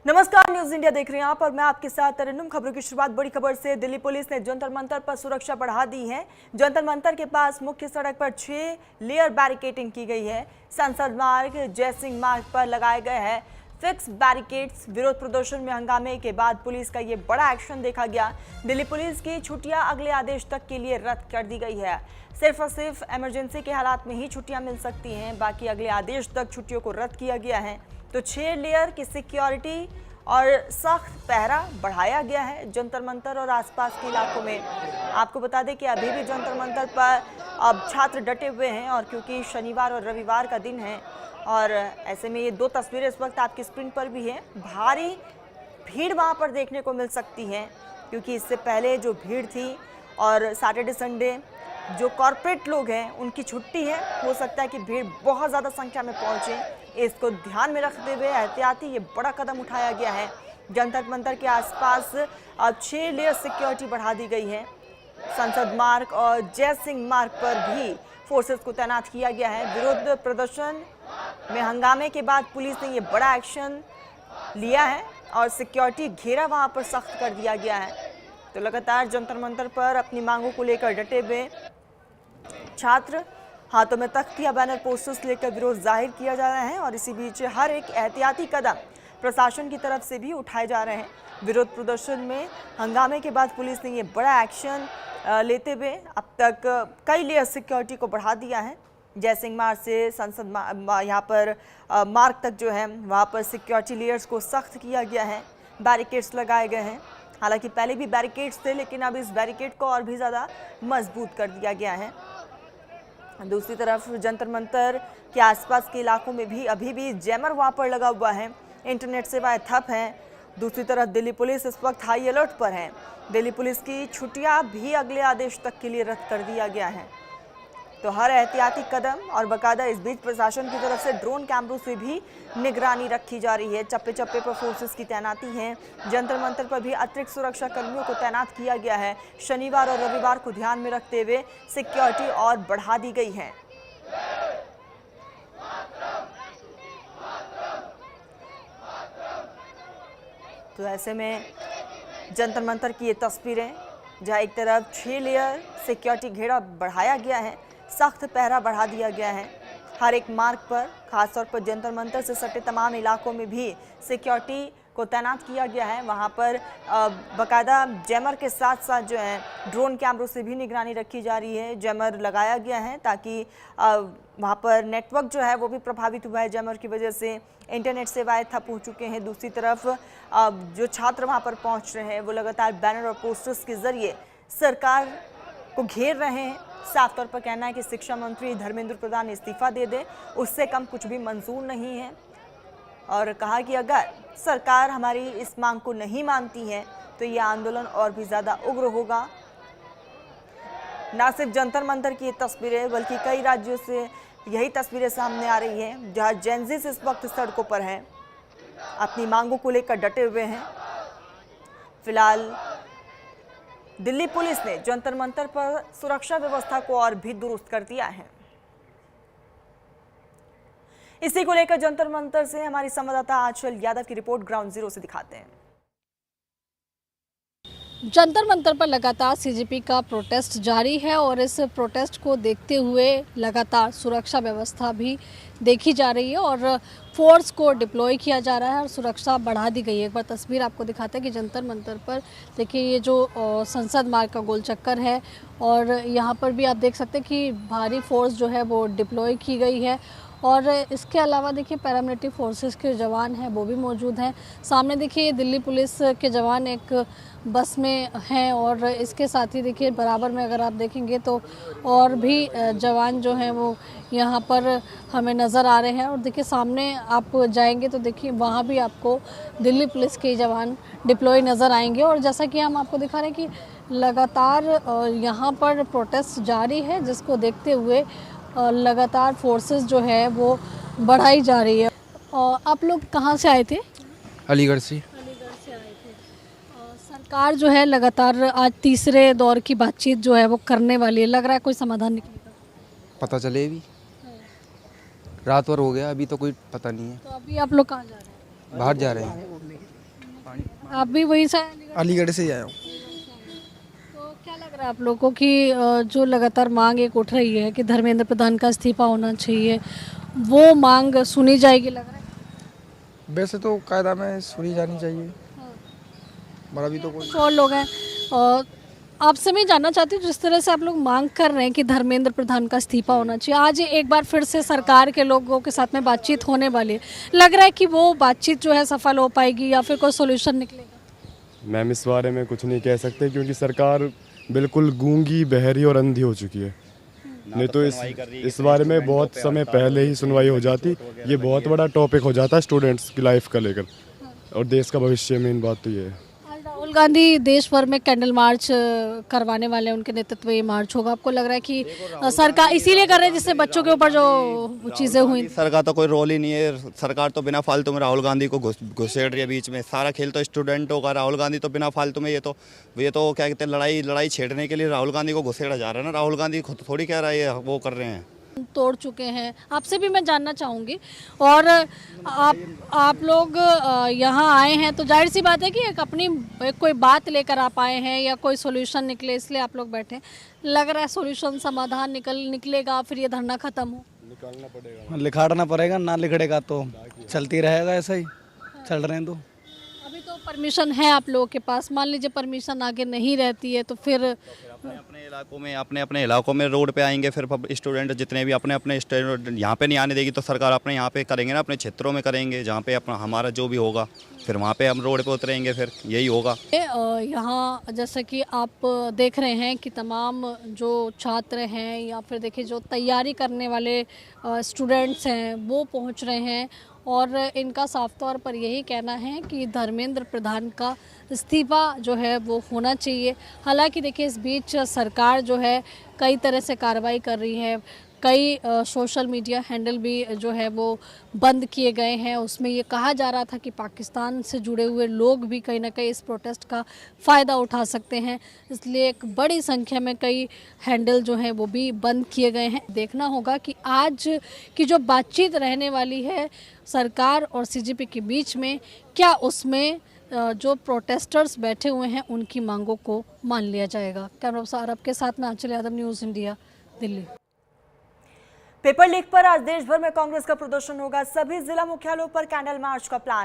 नमस्कार, news India देख रहे हैं आप और मैं आपके साथ तरन्नुम। खबरों की शुरुआत बड़ी खबर से। दिल्ली पुलिस ने जंतर मंतर पर सुरक्षा बढ़ा दी है। जंतर मंतर के पास मुख्य सड़क पर 6 लेयर बैरिकेडिंग की गई है। संसद मार्ग, जयसिंह मार्ग पर लगाए गए हैं फिक्स बैरिकेड्स। विरोध प्रदर्शन में हंगामे के बाद पुलिस का ये बड़ा एक्शन देखा गया। दिल्ली पुलिस की छुट्टियां अगले आदेश तक के लिए रद्द कर दी गई है। सिर्फ और सिर्फ इमरजेंसी के हालात में ही छुट्टियां मिल सकती हैं, बाकी अगले आदेश तक छुट्टियों को रद्द किया गया है। तो 6 लेयर की सिक्योरिटी और सख्त पहरा बढ़ाया गया है जंतर मंतर और आसपास के इलाकों में। आपको बता दें कि अभी भी जंतर मंतर पर अब छात्र डटे हुए हैं और क्योंकि शनिवार और रविवार का दिन है और ऐसे में ये 2 तस्वीरें इस वक्त आपकी स्क्रीन पर भी हैं। भारी भीड़ वहाँ पर देखने को मिल सकती है क्योंकि इससे पहले जो भीड़ थी और सैटरडे संडे जो कॉर्पोरेट लोग हैं उनकी छुट्टी है, हो सकता है कि भीड़ बहुत ज़्यादा संख्या में पहुंचे। इसको ध्यान में रखते हुए एहतियाती ये बड़ा कदम उठाया गया है। जंतर मंतर के आसपास अब 6 लेयर सिक्योरिटी बढ़ा दी गई है। संसद मार्ग और जयसिंह मार्ग पर भी फोर्सेस को तैनात किया गया है। विरोध प्रदर्शन में हंगामे के बाद पुलिस ने ये बड़ा एक्शन लिया है और सिक्योरिटी घेरा वहाँ पर सख्त कर दिया गया है। तो लगातार जंतर मंतर पर अपनी मांगों को लेकर डटे हुए छात्र हाथों में तख्तियां, बैनर, पोस्टर्स लेकर विरोध जाहिर किया जा रहा है और इसी बीच हर एक एहतियाती कदम प्रशासन की तरफ से भी उठाए जा रहे हैं। विरोध प्रदर्शन में हंगामे के बाद पुलिस ने ये बड़ा एक्शन लेते हुए अब तक कई लेयर सिक्योरिटी को बढ़ा दिया है। जयसिंह मार्ग से संसद यहाँ पर मार्ग तक जो है वहाँ पर सिक्योरिटी लेयर्स को सख्त किया गया है। बैरिकेड्स लगाए गए हैं। हालांकि पहले भी बैरिकेड्स थे लेकिन अब इस बैरिकेड को और भी ज़्यादा मजबूत कर दिया गया है। दूसरी तरफ जंतर मंतर के आसपास के इलाकों में भी अभी भी जैमर वहाँ पर लगा हुआ है। इंटरनेट सेवाएं ठप हैं। दूसरी तरफ दिल्ली पुलिस इस वक्त हाई अलर्ट पर है। दिल्ली पुलिस की छुट्टियां भी अगले आदेश तक के लिए रद्द कर दिया गया है। तो हर एहतियाती कदम और बाकायदा इस बीच प्रशासन की तरफ से ड्रोन कैमरों से भी निगरानी रखी जा रही है। चप्पे चप्पे पर फोर्सेस की तैनाती है। जंतर मंतर पर भी अतिरिक्त सुरक्षा कर्मियों को तैनात किया गया है। शनिवार और रविवार को ध्यान में रखते हुए सिक्योरिटी और बढ़ा दी गई है। तो ऐसे में जंतर मंतर की ये तस्वीरें जहाँ एक तरफ 6 लेयर सिक्योरिटी घेरा बढ़ाया गया है, सख्त पहरा बढ़ा दिया गया है। हर एक मार्ग पर, खासतौर पर जंतर मंतर से सटे तमाम इलाकों में भी सिक्योरिटी को तैनात किया गया है। वहाँ पर बाकायदा जैमर के साथ साथ जो है ड्रोन कैमरों से भी निगरानी रखी जा रही है। जैमर लगाया गया है ताकि वहाँ पर नेटवर्क जो है वो भी प्रभावित हुआ है। जैमर की वजह से इंटरनेट सेवाएं ठप हो चुके हैं। दूसरी तरफ जो छात्र वहाँ पर पहुँच रहे हैं वो लगातार बैनर और पोस्टर्स के जरिए सरकार को घेर रहे हैं। साफ तौर पर कहना है कि शिक्षा मंत्री धर्मेंद्र प्रधान इस्तीफा दे दे, उससे कम कुछ भी मंजूर नहीं है। और कहा कि अगर सरकार हमारी इस मांग को नहीं मानती है तो ये आंदोलन और भी ज़्यादा उग्र होगा। न सिर्फ जंतर मंतर की ये तस्वीरें बल्कि कई राज्यों से यही तस्वीरें सामने आ रही हैं जहां जेनज़ीस इस वक्त सड़कों पर हैं, अपनी मांगों को लेकर डटे हुए हैं। फिलहाल दिल्ली पुलिस ने जंतर मंतर पर सुरक्षा व्यवस्था को और भी दुरुस्त कर दिया है। इसी को लेकर जंतर मंतर से हमारी संवाददाता आंचल यादव की रिपोर्ट ग्राउंड जीरो से दिखाते हैं। जंतर मंतर पर लगातार सीजेपी का प्रोटेस्ट जारी है और इस प्रोटेस्ट को देखते हुए लगातार सुरक्षा व्यवस्था भी देखी जा रही है और फोर्स को डिप्लॉय किया जा रहा है और सुरक्षा बढ़ा दी गई है। एक बार तस्वीर आपको दिखाते हैं कि जंतर मंतर पर देखिए ये जो संसद मार्ग का गोल चक्कर है और यहाँ पर भी आप देख सकते हैं कि भारी फोर्स जो है वो डिप्लॉय की गई है। और इसके अलावा देखिए पैरामिलिट्री फोर्सेस के जवान हैं वो भी मौजूद हैं। सामने देखिए दिल्ली पुलिस के जवान एक बस में हैं और इसके साथ ही देखिए बराबर में अगर आप देखेंगे तो और भी जवान जो हैं वो यहाँ पर हमें नज़र आ रहे हैं। और देखिए सामने आप जाएंगे तो देखिए वहाँ भी आपको दिल्ली पुलिस के जवान डिप्लॉय नज़र आएंगे। और जैसा कि हम आपको दिखा रहे हैं कि लगातार यहाँ पर प्रोटेस्ट जारी है जिसको देखते हुए लगातार फोर्सेस जो है वो बढ़ाई जा रही है। आप लोग कहाँ से आए थे? अलीगढ़ से। अलीगढ़ से आए थे। सरकार जो है लगातार आज तीसरे दौर की बातचीत जो है वो करने वाली है, लग रहा है कोई समाधान निकलेगा? पता चले अभी रात भर हो गया, अभी तो कोई पता नहीं है। तो अभी आप लोग कहाँ जा रहे हैं? बाहर जा रहे हैं। आप भी वहीं से आए अलीगढ़? अलीगढ़ से ही आया हूँ। तो क्या लग रहा है आप लोगों को कि जो लगातार मांग एक उठ रही है कि धर्मेंद्र प्रधान का इस्तीफा होना चाहिए, वो मांग सुनी जाएगी लग रहा है? वैसे तो कायदा में सुनी जानी चाहिए, पर अभी तो कोई कुछ और लोग हैं और आपसे मैं जानना चाहती हूँ, जिस तरह से आप लोग मांग कर रहे हैं कि धर्मेंद्र प्रधान का इस्तीफा होना चाहिए, आज एक बार फिर से सरकार के लोगों के साथ में बातचीत होने वाली है, लग रहा है कि वो बातचीत जो है सफल हो पाएगी या फिर कोई सोल्यूशन निकलेगा? मैम इस बारे में कुछ नहीं कह सकते क्योंकि सरकार बिल्कुल गूंगी, बहरी और अंधी हो चुकी है। नहीं तो इस बारे में बहुत समय पहले ही सुनवाई हो जाती। ये बहुत बड़ा टॉपिक हो जाता है स्टूडेंट्स की लाइफ का लेकर, और देश का भविष्य, मेन बात तो ये है। आज राहुल गांधी देश भर में कैंडल मार्च करवाने वाले हैं, उनके नेतृत्व में ये मार्च होगा। आपको लग रहा है कि सरकार इसीलिए कर रही है जिससे बच्चों के ऊपर जो चीज़ें हुई? सर का तो कोई रोल ही नहीं है। सरकार तो बिना फालतू में राहुल गांधी को घुसेड़ रही है बीच में। सारा खेल तो स्टूडेंटों का, राहुल गांधी तो बिना फालतू में ये तो क्या कहते हैं, लड़ाई छेड़ने के लिए राहुल गांधी को घुसेड़ा जा रहा है ना। राहुल गांधी खुद थोड़ी कह रहा है ये वो कर रहे हैं, तोड़ चुके हैं। आपसे भी मैं जानना चाहूँगी, और आप लोग यहाँ आए हैं तो जाहिर सी बात है कि एक कोई बात लेकर आप आए हैं या कोई सोल्यूशन निकले, इसलिए आप लोग बैठे। लग रहा है सोल्यूशन, समाधान निकलेगा, फिर ये धरना खत्म हो? लिखाड़ना पड़ेगा, ना लिखड़ेगा तो चलती रहेगा ऐसा ही। चल रहे हैं तो अभी तो परमिशन है आप लोगों के पास, मान लीजिए परमिशन आगे नहीं रहती है तो फिर अपने इलाकों में रोड पे आएंगे। फिर स्टूडेंट जितने भी अपने स्टूडेंट यहाँ पे नहीं आने देगी तो सरकार अपने यहाँ पे करेंगे ना, अपने क्षेत्रों में करेंगे, जहाँ पे अपना हमारा जो भी होगा फिर वहाँ पे हम रोड पे उतरेंगे, फिर यही होगा। यहाँ जैसे कि आप देख रहे हैं कि तमाम जो छात्र हैं या फिर देखिए जो तैयारी करने वाले स्टूडेंट्स हैं वो पहुँच रहे हैं, और इनका साफ तौर पर यही कहना है कि धर्मेंद्र प्रधान का इस्तीफ़ा जो है वो होना चाहिए। हालांकि देखिए इस बीच सरकार जो है कई तरह से कार्रवाई कर रही है, कई सोशल मीडिया हैंडल भी जो है वो बंद किए गए हैं। उसमें ये कहा जा रहा था कि पाकिस्तान से जुड़े हुए लोग भी कहीं ना कहीं इस प्रोटेस्ट का फ़ायदा उठा सकते हैं, इसलिए एक बड़ी संख्या में कई हैंडल जो हैं वो भी बंद किए गए हैं। देखना होगा कि आज की जो बातचीत रहने वाली है सरकार और सीजेपी के बीच में, क्या उसमें जो प्रोटेस्टर्स बैठे हुए हैं उनकी मांगों को मान लिया जाएगा। कैमरा पर्सन अरब के साथ में Aanchal Yadav, news India, Delhi. Paper leak पर आज देश भर में कांग्रेस का प्रदर्शन होगा। सभी जिला मुख्यालयों पर कैंडल मार्च का प्लान